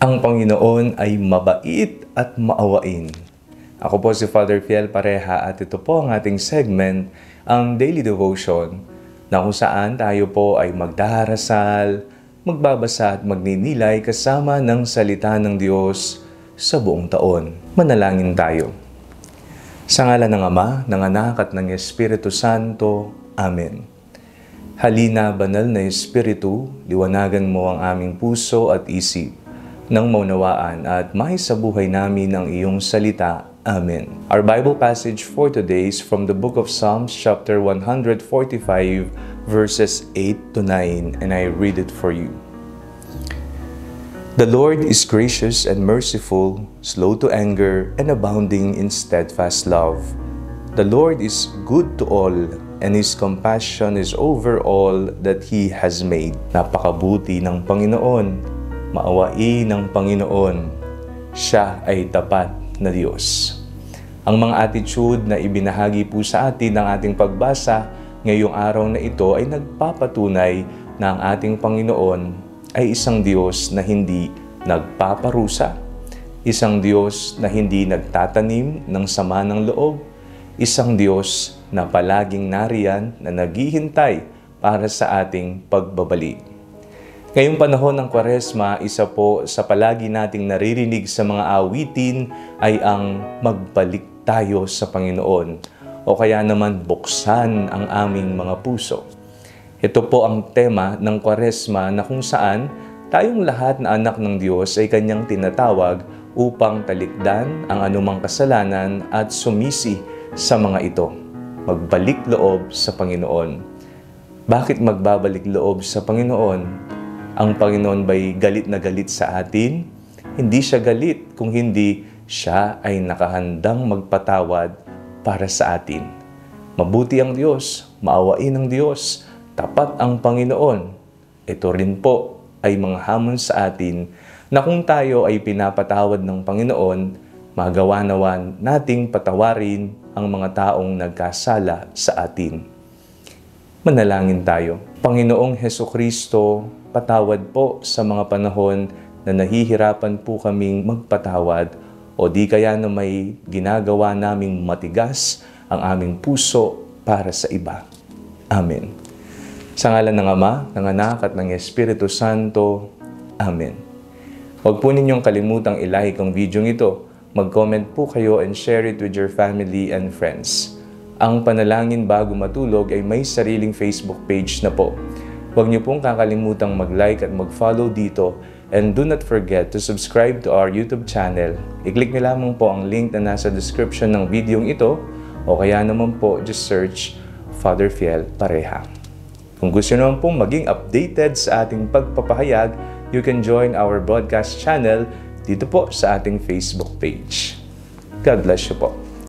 Ang Panginoon ay mabait at maawain. Ako po si Father Fiel Pareha at ito po ang ating segment, ang Daily Devotion, na kung saan tayo po ay magdarasal, magbabasa at magninilay kasama ng salita ng Diyos sa buong taon. Manalangin tayo. Sa ngalan ng Ama, ng Anak at ng Espiritu Santo. Amen. Halina, banal na Espiritu, liwanagan mo ang aming puso at isip, nang maunawaan at maisabuhay namin ang iyong salita. Amen. Our Bible passage for today is from the book of Psalms chapter 145 verses 8 to 9, and I read it for you. The Lord is gracious and merciful, slow to anger, and abounding in steadfast love. The Lord is good to all, and His compassion is over all that He has made. Napakabuti ng Panginoon. Maawain ng Panginoon, siya ay tapat na Diyos. Ang mga attitude na ibinahagi po sa atin ng ating pagbasa ngayong araw na ito ay nagpapatunay na ang ating Panginoon ay isang Diyos na hindi nagpaparusa, isang Diyos na hindi nagtatanim ng sama ng loob, isang Diyos na palaging nariyan na naghihintay para sa ating pagbabalik. Ngayong panahon ng Kwaresma, isa po sa palagi nating naririnig sa mga awitin ay ang magbalik tayo sa Panginoon o kaya naman buksan ang aming mga puso. Ito po ang tema ng Kwaresma na kung saan tayong lahat na anak ng Diyos ay Kanyang tinatawag upang talikdan ang anumang kasalanan at sumisi sa mga ito. Magbalik loob sa Panginoon. Bakit magbabalik loob sa Panginoon? Ang Panginoon ba'y galit na galit sa atin? Hindi siya galit kung hindi siya ay nakahandang magpatawad para sa atin. Mabuti ang Diyos, maawain ang Diyos, tapat ang Panginoon. Ito rin po ay mga hamon sa atin na kung tayo ay pinapatawad ng Panginoon, magawa naman nating patawarin ang mga taong nagkasala sa atin. Manalangin tayo. Panginoong Hesukristo, patawad po sa mga panahon na nahihirapan po kaming magpatawad o di kaya na may ginagawa naming matigas ang aming puso para sa iba. Amen. Sa ngalan ng Ama, ng Anak at ng Espiritu Santo. Amen. Huwag po ninyong kalimutang ilike ang video ito. Mag-comment po kayo and share it with your family and friends. Ang Panalangin Bago Matulog ay may sariling Facebook page na po. Huwag niyo pong kakalimutang mag-like at mag-follow dito, and do not forget to subscribe to our YouTube channel. I-click niyo lamang po ang link na nasa description ng video ito o kaya naman po just search Father Fiel Pareha. Kung gusto naman pong maging updated sa ating pagpapahayag, you can join our broadcast channel dito po sa ating Facebook page. God bless you po.